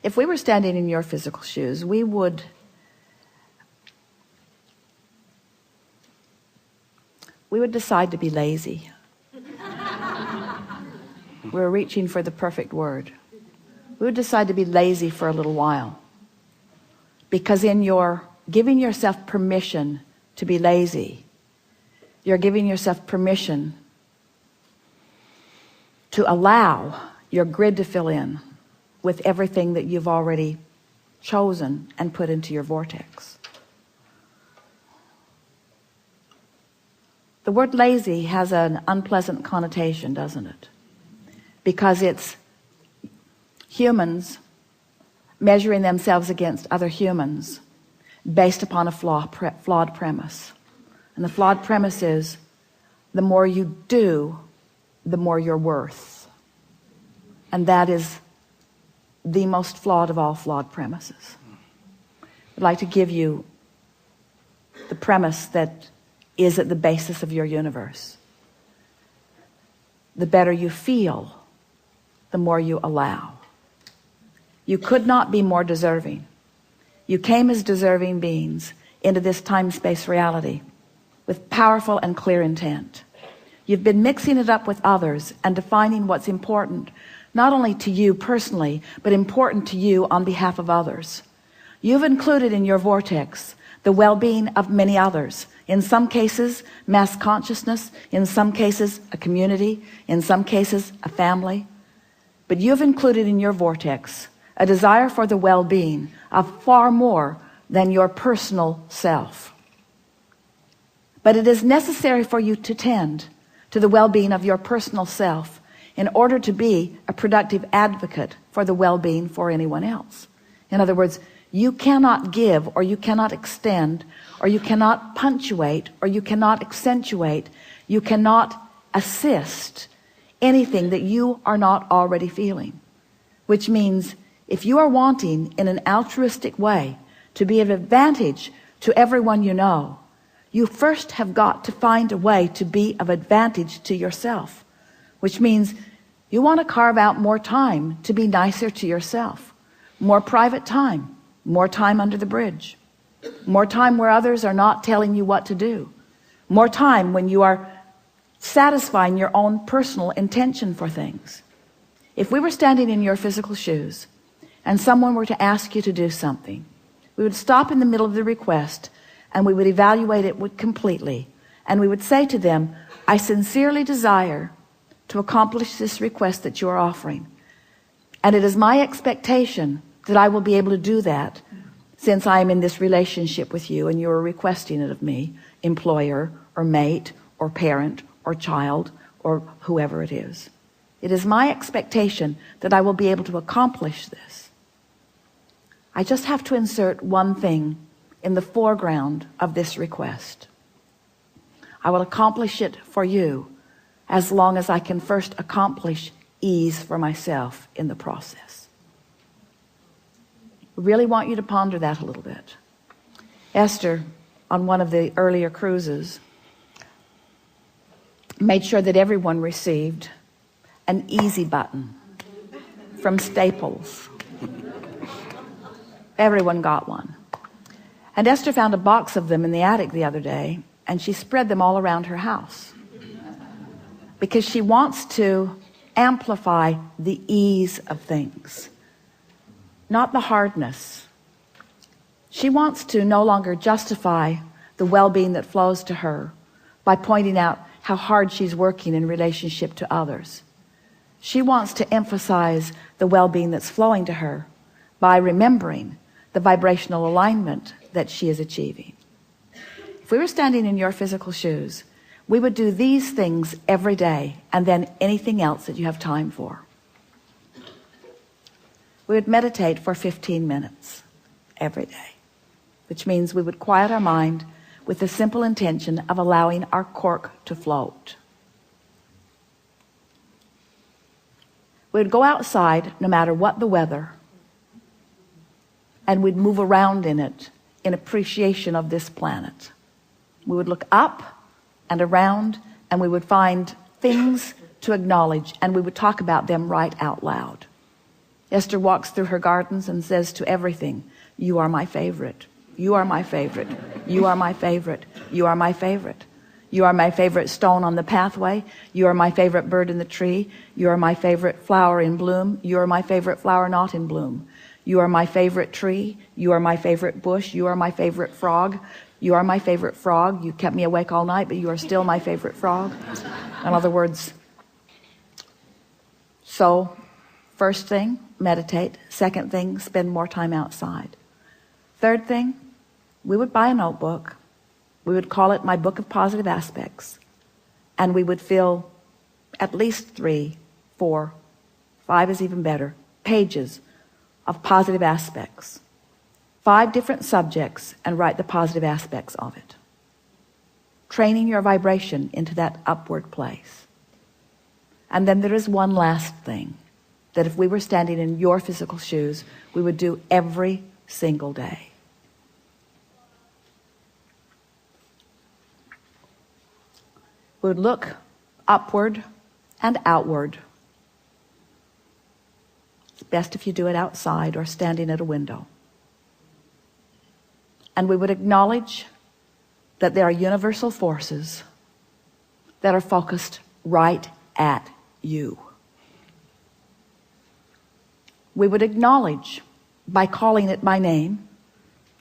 If we were standing in your physical shoes, we would decide to be lazy. We're reaching for the perfect word. We would decide to be lazy for a little while, because in your giving yourself permission to be lazy, you're giving yourself permission to allow your grid to fill in with everything that you've already chosen and put into your vortex. The word lazy has an unpleasant connotation, doesn't it? Because it's humans measuring themselves against other humans based upon a flawed premise. And the flawed premise is, the more you do, the more you're worth. And that is the most flawed of all flawed premises. I'd like to give you the premise that is at the basis of your universe. The better you feel, the more you allow. You could not be more deserving. You came as deserving beings into this time-space reality with powerful and clear intent. You've been mixing it up with others and defining what's important, not only to you personally, but important to you on behalf of others. You've included in your vortex the well-being of many others. In some cases, mass consciousness. In some cases, a community. In some cases, a family. But you've included in your vortex a desire for the well-being of far more than your personal self. But it is necessary for you to tend to the well-being of your personal self in order to be a productive advocate for the well-being for anyone else. In other words, you cannot give, or you cannot extend, or you cannot punctuate, or you cannot accentuate, you cannot assist anything that you are not already feeling. Which means, if you are wanting in an altruistic way to be of advantage to everyone you know, you first have got to find a way to be of advantage to yourself. Which means you want to carve out more time to be nicer to yourself. More private time. More time under the bridge. More time where others are not telling you what to do. More time when you are satisfying your own personal intention for things. If we were standing in your physical shoes and someone were to ask you to do something, we would stop in the middle of the request and we would evaluate it completely, and we would say to them, I sincerely desire to accomplish this request that you are offering, and it is my expectation that I will be able to do that, since I am in this relationship with you and you are requesting it of me, employer or mate or parent or child or whoever it is. It is my expectation that I will be able to accomplish this. I just have to insert one thing in the foreground of this request. I will accomplish it for you as long as I can first accomplish ease for myself in the process. Really want you to ponder that a little bit. Esther, on one of the earlier cruises, made sure that everyone received an easy button from Staples. Everyone got one. And Esther found a box of them in the attic the other day, and she spread them all around her house because she wants to amplify the ease of things, not the hardness. She wants to no longer justify the well-being that flows to her by pointing out how hard she's working in relationship to others. She wants to emphasize the well-being that's flowing to her by remembering the vibrational alignment that she is achieving. If we were standing in your physical shoes, we would do these things every day, and then anything else that you have time for. We would meditate for 15 minutes every day, which means we would quiet our mind with the simple intention of allowing our cork to float. We would go outside no matter what the weather, and we'd move around in it in appreciation of this planet. We would look up and around, and we would find things to acknowledge, and we would talk about them right out loud. Esther walks through her gardens and says to everything, you are my favorite. You are my favorite. You are my favorite. You are my favorite. You are my favorite stone on the pathway. You are my favorite bird in the tree. You are my favorite flower in bloom. You are my favorite flower not in bloom. You are my favorite tree. You are my favorite bush. You are my favorite frog. You are my favorite frog. You kept me awake all night, but you are still my favorite frog. In other words, so first thing, meditate. Second thing, spend more time outside. Third thing, we would buy a notebook. We would call it My Book of Positive Aspects. And we would fill at least 3, 4, 5 is even better, pages of positive aspects. 5 different subjects, and write the positive aspects of it. Training your vibration into that upward place. And then there is one last thing that if we were standing in your physical shoes, we would do every single day. We would look upward and outward. It's best if you do it outside or standing at a window. And we would acknowledge that there are universal forces that are focused right at you. We would acknowledge by calling it by name,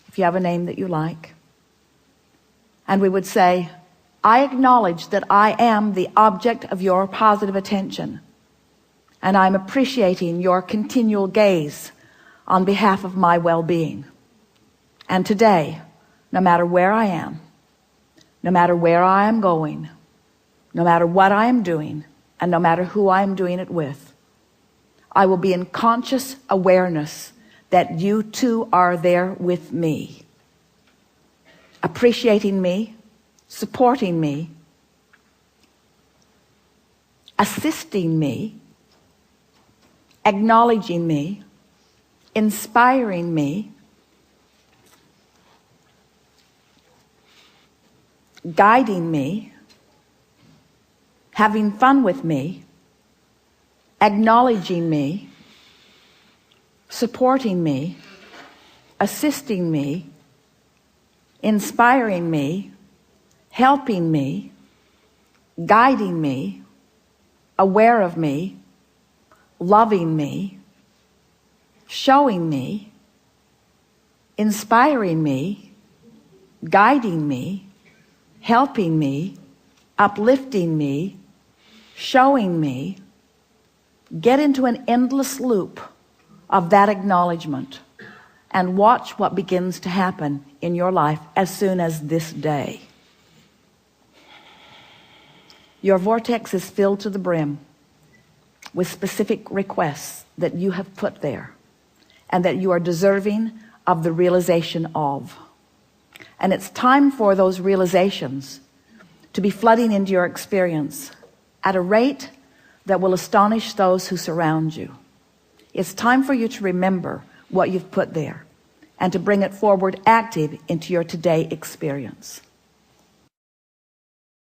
if you have a name that you like. And we would say, I acknowledge that I am the object of your positive attention, and I'm appreciating your continual gaze on behalf of my well-being. And today, no matter where I am, no matter where I am going, no matter what I am doing, and no matter who I am doing it with, I will be in conscious awareness that you too are there with me, appreciating me, supporting me, assisting me, acknowledging me, inspiring me, guiding me, having fun with me, acknowledging me, supporting me, assisting me, inspiring me, helping me, guiding me, aware of me, loving me, showing me, inspiring me, guiding me, helping me, uplifting me, showing me. Get into an endless loop of that acknowledgement and watch what begins to happen in your life as soon as this day. Your vortex is filled to the brim with specific requests that you have put there and that you are deserving of the realization of. And it's time for those realizations to be flooding into your experience at a rate that will astonish those who surround you. It's time for you to remember what you've put there and to bring it forward active into your today experience.